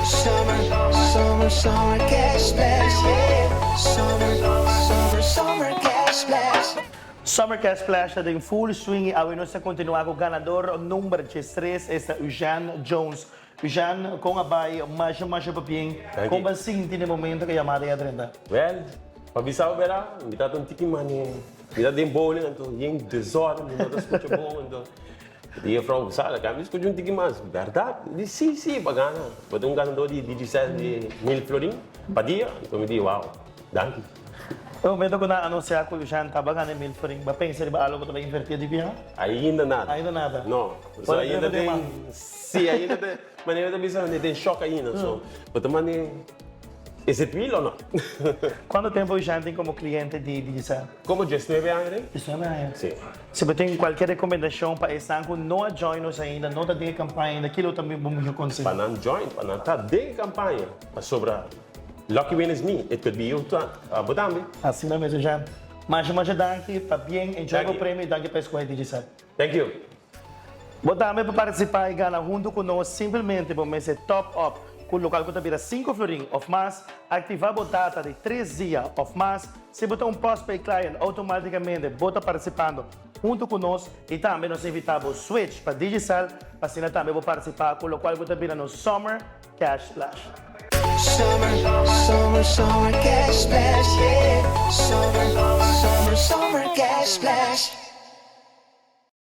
Summer cash splash, yeah. Summer cash splash. Summer Cash Splash em full swing e hoje nós continuar com o ganador número 13, é Eugene Jones. Eugene, com a bai, mais papinho, como assim no momento que a chamada é a 30? Well, pabisau bera, kita tu tiki mani, kita dem bowling então, yang desordem, kita escuta bom então. Dia from sala, kami escuta tiki mas, verdade? Disse sim, bagana. Quando ganador de 17 mil florins, dia, então me diz, wow, danke. No momento que na-anunciar ko Eugene, tabagan ni Milfring, ba pensa ba alo ko ba invertir di biya? Ainda nada. Ainda nada? Não. So, ainda tem... Sim, ainda tem... Mas ainda tem choque ainda. So, mas também... Esse tuilo ou não? Quanto tempo Eugene tem como cliente de Giselle? Como 19 anos, né? 19 anos? Sim. Se você tem qualquer recomendação para esse ano, não join nos ainda, não está de campanha ainda, aquilo também vamos conseguir. Para não join, para não estar de campanha, mas sobre... Lucky win is me. It could be you too. Budambi. Assim mesmo, Eugene. Mas danke, Pabien Eugene o prêmio, danke para a escolha de Giselle. Thank you. Budambi para participar e ganhar junto conosco, simplesmente vamos ser top up, com o local que está vira 5 florins of mais, ativar a data de 3 dias of mais, se botar post-pago client, automaticamente bota participando junto conosco e também nós invitamos switch para Digicel, para assim também vou participar, com o local que está vira no Summer Cash Splash. Summer cash splash, yeah. Summer cash splash.